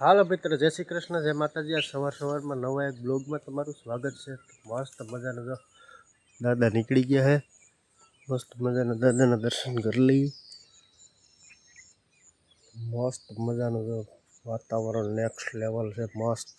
હાલો મિત્ર, જય શ્રી કૃષ્ણ, જય માતાજી। આ સવારમાં નવા એક બ્લોગમાં તમારું સ્વાગત છે। મસ્ત મજાનો જો દાદા નીકળી ગયા છે। મસ્ત મજાના દાદાના દર્શન કરી લઈએ। મસ્ત મજાનું જો વાતાવરણ નેક્સ્ટ લેવલ છે, મસ્ત।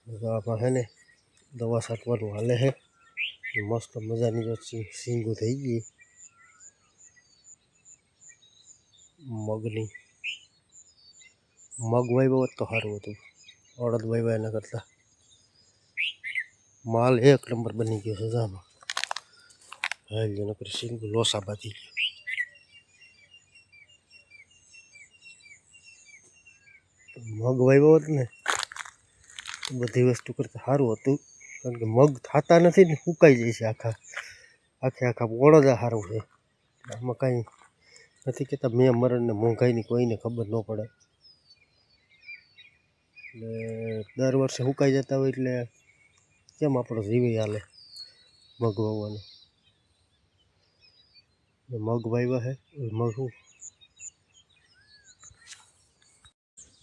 આમાં છે ને દવા છાંટવાનું હાલે છે। મસ્ત મજાની જો સિંગો થઈ ગઈ મગની। મગ વાવ્યો હોત તો સારું હતું, અડદ વાવ્યા એના કરતાં માલ એક નંબર બની ગયો છે। જામાં હાલ નકર સિંગુ લોસા બાંધી ગયો। મગ વાવ્યો હોત ને બધી વસ્તુ કરતાં સારું હતું, કારણ કે મગ થતા નથી ને, સુકાઈ જાય છે આખા આખા પોળો જ સારું છે। આમાં કાંઈ નથી કહેતા મેં મરણને મોંઘાઈની કોઈને ખબર ન પડે। એટલે દર વર્ષે સુકાઈ જતા હોય એટલે કેમ આપણો જીવે હાલે મગ વાવવાનો। મગ વાવ્યા છે, મગ શું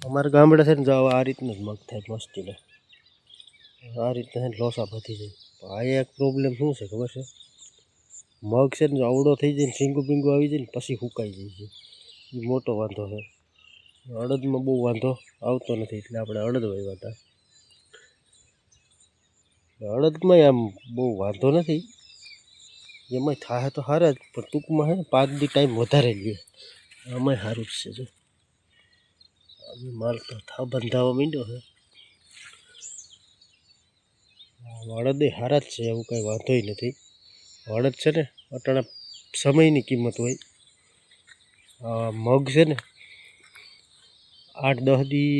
અમારા ગામડે છે ને જો આ રીતના જ મગ થાય મસ્તીને, આ રીતના છે ને લોસા બાંધી જાય। આ એક પ્રોબ્લેમ શું છે ખબર છે, મગ છે ને જો આવડો થઈ જાય ને સિંગુ બિંગુ આવી જાય ને પછી સુકાઈ જાય છે, એ મોટો વાંધો છે। અડદમાં બહુ વાંધો આવતો નથી, એટલે આપણે અડદ વાવ્યા હતા। અડદમાં આમ બહુ વાંધો નથી, એમાંય થાય તો સારા જ, પણ ટૂંકમાં છે ને 5 દી ટાઈમ વધારે લે। આમાંય સારું જ છે જો માલ તો બંધાવા માંડ્યો છે। અડદે સારા જ છે, એવું કાંઈ વાંધોય નથી। અડદ છે ને અટાણા સમયની કિંમત હોય, મગ છે ને 8-10 દી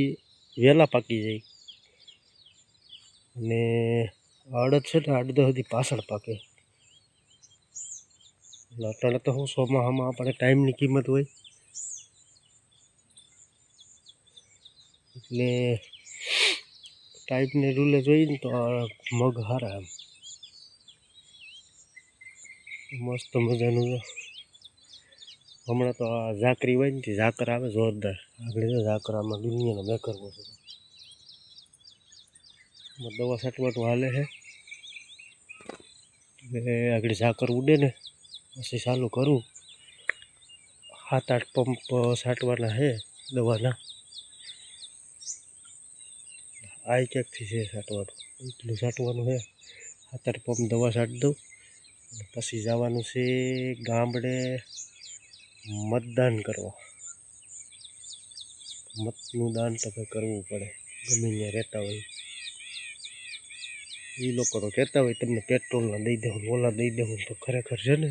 વહેલા પાકી જાય, ને અડદ છે ને 8-10 દી પાછળ પાકે। એટલે અટાણે તો શું ચોમાસામાં આપણે ટાઈમની કિંમત હોય, એટલે ટાઈપને રૂલે જોઈએ ને તો મગ સારા એમ મસ્ત મજાનું। હમણાં તો આ ઝાકરી હોય ને ઝાકર આવે જોરદાર, આગળ ઝાકરામાં દુનિયાનો મેકર છે। દવા છાંટવાનું હાલે છે, એટલે આગળ ઝાકર ઉડે ને પછી ચાલુ કરું। 7-8 પંપ છાંટવાના છે દવાના। આ ક્યાંકથી છે છાંટવાનું, એટલું છાંટવાનું છે। 7-8 પંપ દવા છાંટી દઉં, પછી જવાનું છે ગામડે મતદાન કરવા। મતનું દાન તો કંઈ કરવું પડે, ગમે ત્યાં રહેતા હોય એ લોકો તો કહેતા હોય તમને પેટ્રોલના દઈ દેવું, ઓલા દઈ દેવું, તો ખરેખર છે ને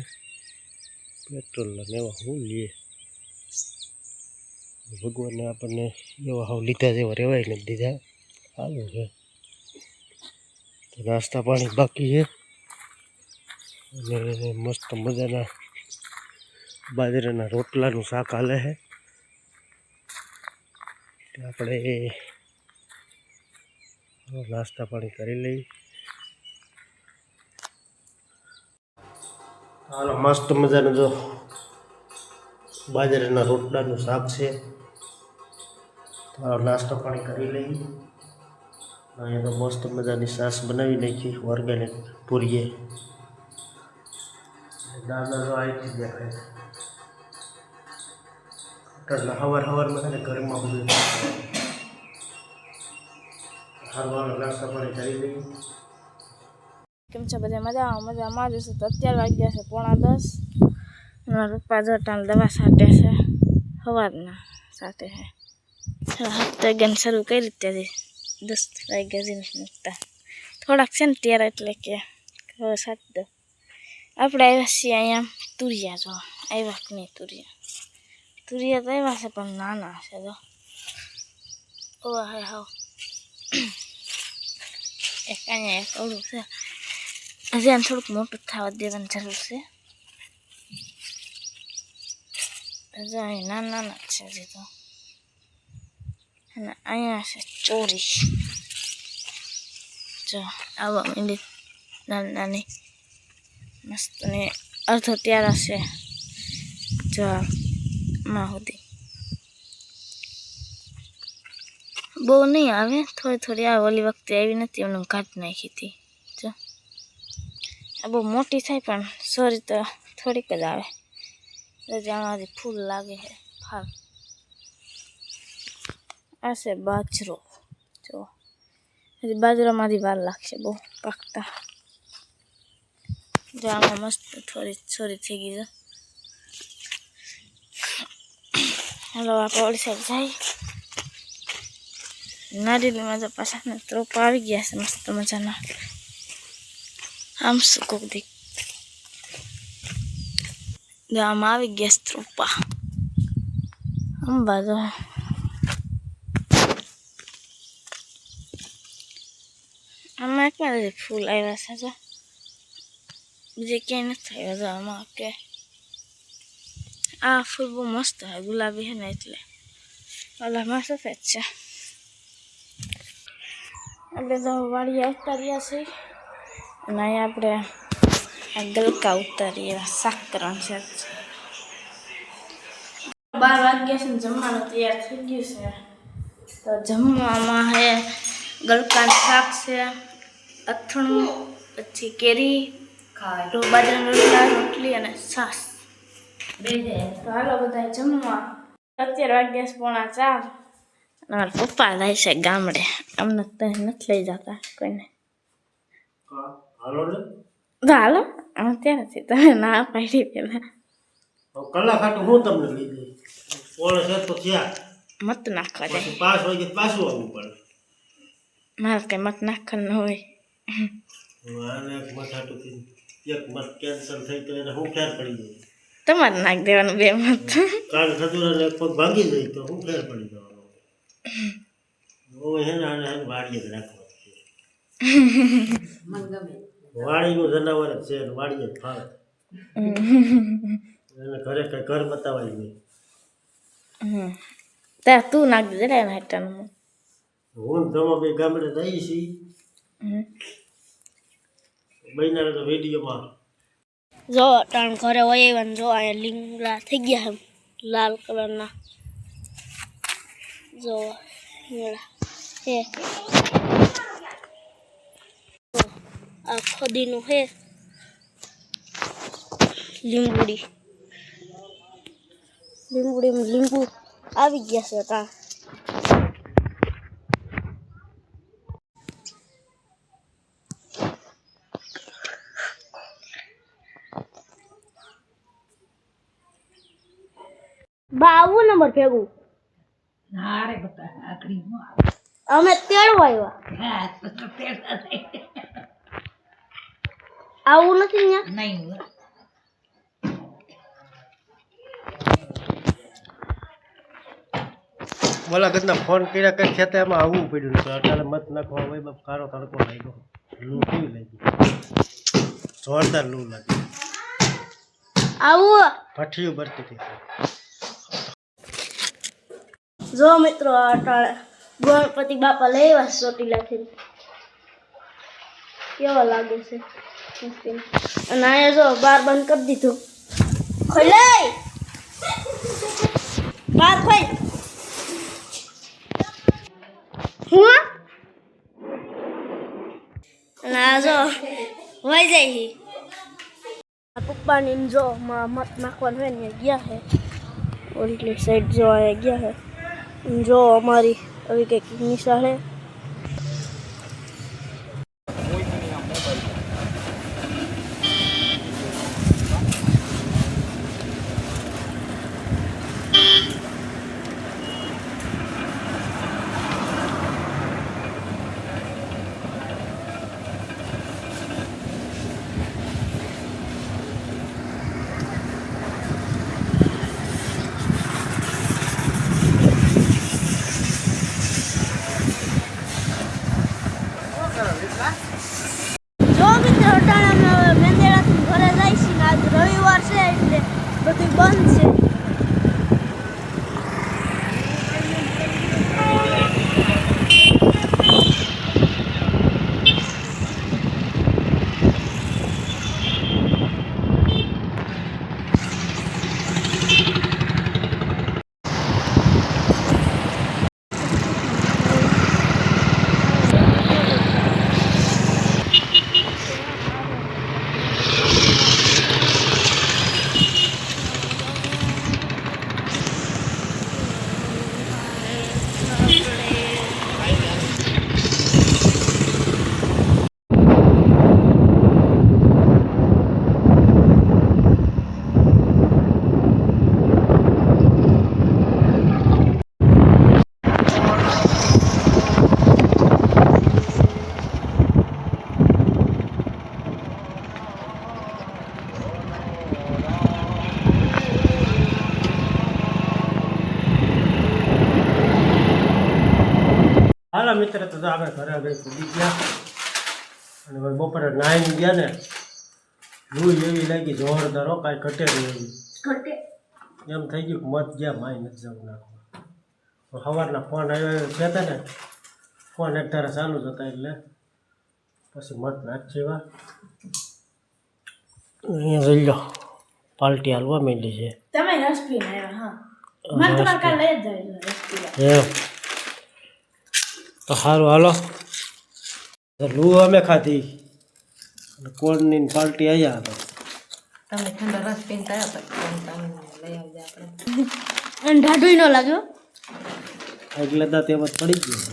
પેટ્રોલના એવા શું લે, ભગવાનને આપણને એવા હાવ લીધા જેવા રહેવાય નથી દીધા। સારું છે, તો નાસ્તા પાણી બાકી છે, અને મસ્ત મજાના બાજરાના રોટલાનું શાક હાલે છે। આપણે નાસ્તા પાણી કરી લઈએ। હાલો મસ્ત મજાનું જો બાજરાના રોટલાનું શાક છે, નાસ્તો પાણી કરી લઈએ। અહીંયા તો મસ્ત મજાની છાશ બનાવી નાખી ઓર્ગેનિક પૂરીએ, દાદા તો આવી જ દેખાય। એટલે સવારમાં છે ને ઘરમાં બધું સારવાર નાસ્તા પાણી કરી લઈએ। કેમ છે બધા મજામાં જ હશે। તો અત્યારે વાગ્યા છે 9:45, મારા પપ્પા જટાણ દવા છાંટે છે, સવારના છાંટે છે। 7 વાગ્યાને શરૂ કરી ત્યાંથી 10 વાગ્યા જઈને મૂકતા થોડાક છે ને ત્યારે, એટલે કે હવે છાંટી દો। આપણે આવ્યા છીએ અહીંયા તુરિયા, જો આવ્યા કે નહીં તુરિયા તો આવ્યા છે પણ નાના છે જો, ઓવા હે હાવ એક અહીંયા એક ઓળું છે, હજી આને થોડુંક મોટું થવા દેવાની જરૂર છે। હજી અહીં નાના જ છે હજી તો, અને અહીંયા છે ચોરી, જો આવવા માંડી નાની નાની મસ્ત, ને અડધો ત્યારા છે જો માં સુધી। બહુ નહીં આવે, થોડી થોડી આવે. ઓલી વખતે આવી નથી, એમને કાઢી નાખી હતી. જો આ બહુ મોટી થાય પણ સોરી તો થોડીક જ આવે. આમાંથી ફૂલ લાગે છે ફાલ. આ છે બાજરો. જો હજી બાજરામાંથી વાર લાગશે બહુ પાકતા. જો આમાં મસ્ત થોડી સોરી થઈ ગઈ છે. હાલો આપણે ઓલી સાઈડ જાય. નારિયેળીમાં તો પાછા ને ત્રોપા આવી ગયા છે મસ્ત મજાના. આમ શું કોક દેખ, જો આમાં આવી ગયા છે ત્રોપા. આમ બાજુ આમાં એકવાર ફૂલ આવ્યા છે. જો બીજે ક્યાંય નથી આવ્યા. જો આમાં કે આ ફૂલ બહુ મસ્ત છે, ગુલાબી છે ને એટલે. ઓલામાં સફેદ છે. આપણે તો વાડીએ આવતા રહ્યા છીએ અને અહીંયા આપણે આ ગલકા ઉતારીએ. શાક કરવાનું છે. 12 વાગ્યા છે ને જમવાનું તૈયાર થઈ ગયું છે. તો જમવામાં હે ગલકાનું શાક છે, અથણું, પછી કેરી, બાજરાના રોટલા, રોટલી અને છાશ. તો હાલો બધા જમવા. અત્યારે વાગ્યા છે 3:45. મારા પપ્પા જાય છે ગામડે. અમને નથી લઈ જતા કોઈને. હાલો અત્યારેથી તમે ના પાડી પેલા. કલાક આટલું હું તમને લઈ દઈ. પોણે તો થયા મત નાખવા જાય. 5 વાગે પાછું આવવું પડે. મારે કઈ મત નાખવાનું હોય. આને એક મત હાટું એક મત કેન્સલ થઈ તો એને શું ફેર પડી જાય. તમારે નાખ દેવાનું 2 મત. કાન ખજૂરાને એક પગ ભાંગી જાય તો શું ફેર પડી જવાનો. હે ને આને વાડીએ જ રાખવા. વાડીનું જનાવર જ છે, વાડીએ જ ફાવે. એને ઘરે કઈ ઘર બતાવાય નહીં. ત્યાં તું નાખ દે ને હેઠળનું. હું તમે બે ગામડે જઈએ છીએ. બહેના તો વિડીયોમાં જો ત્રણ ઘરે હોય જો અહીંયા લીંગડા થઈ ગયા એમ લાલ કલરના. જો હે આ ખોદીનું હે લીંબુડીમાં લીંબુ આવી ગયા છે ત્યાં. બાવું નંબર ભેગું અમે તેડવા આવ્યા. આવું નથી ત્યાં. બોલા ઘરના ફોન કર્યા કઈ ખેતે એમાં આવવું પડ્યું તો અત્યારે મત નાખવા હોય બાપ. કારો તડકો લાગ્યો, લૂ કેવી લાગી, જોરદાર લૂ લાગી. આવું ભઠ્ઠીઓ ભરતી હતી. જો મિત્રો અટાળે ગણપતિ બાપા લઈ આવ્યા ચોટીલાથી. કેવા લાગે છે અને અહીંયા જો બાર બંધ કરી દીધું. ખોલે બાર ખોલ. હું અને આ જો વહી જાય. પપ્પાની જો મત નાખવાનું હોય ને ગયા છે. ઓલી સાઈડ જો અહીંયા ગયા છે. જો અમારી હવે કંઈક નિશાળે હાલો મિત્ર, તો આપણે ઘરે આગળ પૂરી ગયા અને હવે બપોરે નાહીને ગયા ને, રૂઈ એવી લાગી જોરદાર, હો કાંઈ ઘટે નહીં એવી. એમ થઈ ગયું કે મત ગયા, માય નથી જવું નાખવા. સવારના ફોન આવ્યો કહેતા ને, ફોન એક ધારા ચાલુ જ હતા એટલે પછી મત નાખશે એવા. અહીંયા જોઈ લો, પાર્ટી હાલવા માંડી છે. તમે રસ પીને આવ્યા? હા, મને તમારે કાલે લઈ જ જાય રસ પીવા. એમ તો સારું, હાલો. લૂ અમે ખાધી અને કોણની પાર્ટી આવ્યા હતા. તમે ઠંડો રસ પીને આવ્યા પછી તમે લઈ આવજો આપણે. અને ઢાઢું ન લાગ્યો એટલે દાંત એમ જ પડી ગયું.